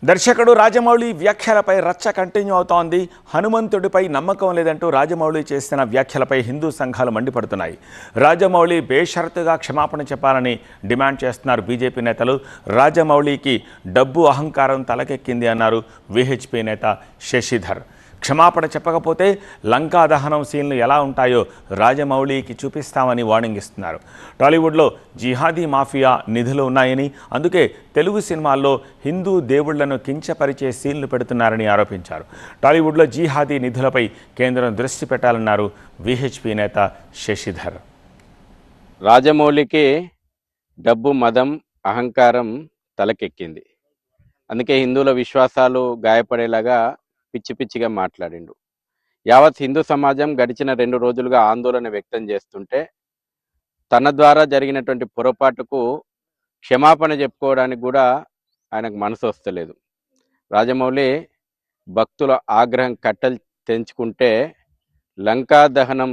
దర్శకుడు రాజమౌళి వ్యాఖ్యలపై రచ్చ కంటిన్యూ అవుతోంది. హనుమంతుడిపై నమ్మకం లేదంటూ రాజమౌళి చేసిన వ్యాఖ్యలపై హిందూ సంఘాలు మండిపడుతున్నాయి. రాజమౌళి బేషరతుగా క్షమాపణ చెప్పాలని డిమాండ్ చేస్తున్నారు బీజేపీ నేతలు. రాజమౌళికి డబ్బు అహంకారం తలకెక్కింది అన్నారు విహెచ్పీ నేత శశిధర్. క్షమాపణ చెప్పకపోతే లంకా దహనం సీన్లు ఎలా ఉంటాయో రాజమౌళికి చూపిస్తామని వార్నింగ్ ఇస్తున్నారు. టాలీవుడ్లో జిహాదీ మాఫియా నిధులు ఉన్నాయని, అందుకే తెలుగు సినిమాల్లో హిందూ దేవుళ్లను కించపరిచే సీన్లు పెడుతున్నారని ఆరోపించారు. టాలీవుడ్లో జిహాదీ నిధులపై కేంద్రం దృష్టి పెట్టాలన్నారు విహెచ్పీ నేత శశిధర్. రాజమౌళికి డబ్బు, మదం, అహంకారం తలకెక్కింది. అందుకే హిందువుల విశ్వాసాలు గాయపడేలాగా పిచ్చి పిచ్చిగా మాట్లాడిండు. యావత్ హిందూ సమాజం గడిచిన 2 రోజులుగా ఆందోళన వ్యక్తం చేస్తుంటే తన ద్వారా జరిగినటువంటి పొరపాటుకు క్షమాపణ చెప్పుకోవడానికి కూడా ఆయనకు మనసు వస్తలేదు. రాజమౌళి భక్తుల ఆగ్రహం కట్టలు తెంచుకుంటే లంకా దహనం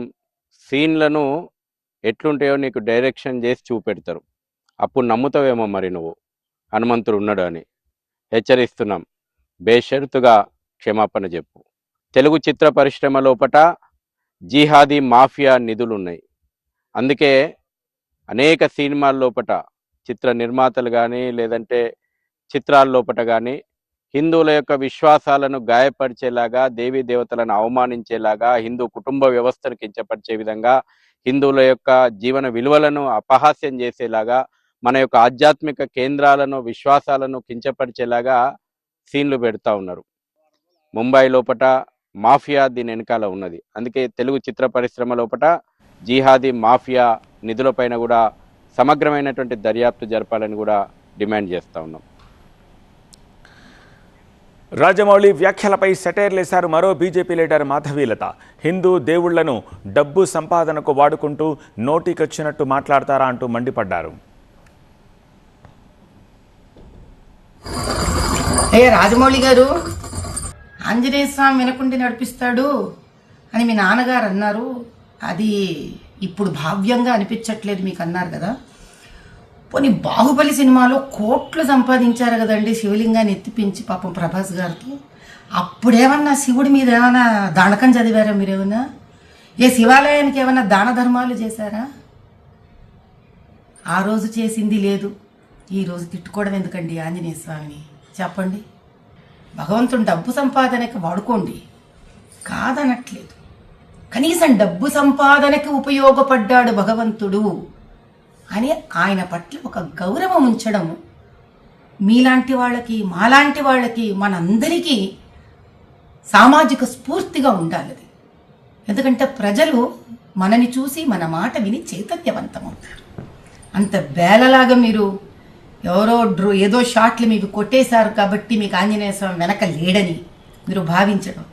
సీన్లను ఎట్లుంటాయో నీకు డైరెక్షన్ చేసి చూపెడతారు. అప్పుడు నమ్ముతావేమో మరి నువ్వు హనుమంతుడు ఉన్నాడు అని. హెచ్చరిస్తున్నాం, బేషరతుగా క్షమాపణ చెప్పు. తెలుగు చిత్ర పరిశ్రమ లోపట జిహాదీ మాఫియా నిధులున్నాయి. అందుకే అనేక సినిమాల లోపట చిత్ర నిర్మాతలు కానీ లేదంటే చిత్రాల లోపట కానీ హిందువుల యొక్క విశ్వాసాలను గాయపరిచేలాగా, దేవీ దేవతలను అవమానించేలాగా, హిందూ కుటుంబ వ్యవస్థను కించపరిచే విధంగా, హిందువుల యొక్క జీవన విలువలను అపహాస్యం చేసేలాగా, మన యొక్క ఆధ్యాత్మిక కేంద్రాలను, విశ్వాసాలను కించపరిచేలాగా సీన్లు పెడతా ఉన్నారు. ముంబై లోపట మాఫియా దీని వెనకాల ఉన్నది. అందుకే తెలుగు చిత్ర పరిశ్రమ లోపట జిహాదీ మాఫియా నిధులపైన కూడా సమగ్రమైనటువంటి దర్యాప్తు జరపాలని కూడా డిమాండ్ చేస్తూ ఉన్నాం. రాజమౌళి వ్యాఖ్యలపై సెటైర్లేశారు మరో బీజేపీ లీడర్ మాధవీలత. హిందూ దేవుళ్లను డబ్బు సంపాదనకు వాడుకుంటూ నోటికొచ్చినట్టు మాట్లాడతారా అంటూ మండిపడ్డారు. రాజమౌళి గారు, ఆంజనేయ స్వామి వినకుండి నడిపిస్తాడు అని మీ నాన్నగారు అన్నారు. అది ఇప్పుడు భావ్యంగా అనిపించట్లేదు మీకు అన్నారు కదా. పోనీ బాహుబలి సినిమాలో కోట్లు సంపాదించారు కదండి శివలింగాన్ని ఎత్తిపించి పాపం ప్రభాస్ గారితో. అప్పుడేమన్నా శివుడి మీద ఏమైనా దానకం చదివారా మీరేమన్నా? ఏ శివాలయానికి ఏమన్నా దాన ధర్మాలు చేశారా? ఆ రోజు చేసింది లేదు, ఈరోజు తిట్టుకోవడం ఎందుకండి ఆంజనేయ స్వామిని చెప్పండి. భగవంతుడు డబ్బు సంపాదనకి వాడుకోండి, కాదనట్లేదు. కనీసం డబ్బు సంపాదనకి ఉపయోగపడ్డాడు భగవంతుడు అని ఆయన పట్ల ఒక గౌరవం ఉంచడం మీలాంటి వాళ్ళకి, మాలాంటి వాళ్ళకి, మనందరికీ సామాజిక స్ఫూర్తిగా ఉండాలి. ఎందుకంటే ప్రజలు మనని చూసి మన మాట విని చైతన్యవంతమవుతారు. అంత బేలలాగా మీరు ఎవరో ఏదో షాట్లు మీకు కొట్టేశారు కాబట్టి మీకు ఆంజనేయ స్వామి వెనక లేడని మీరు భావించడం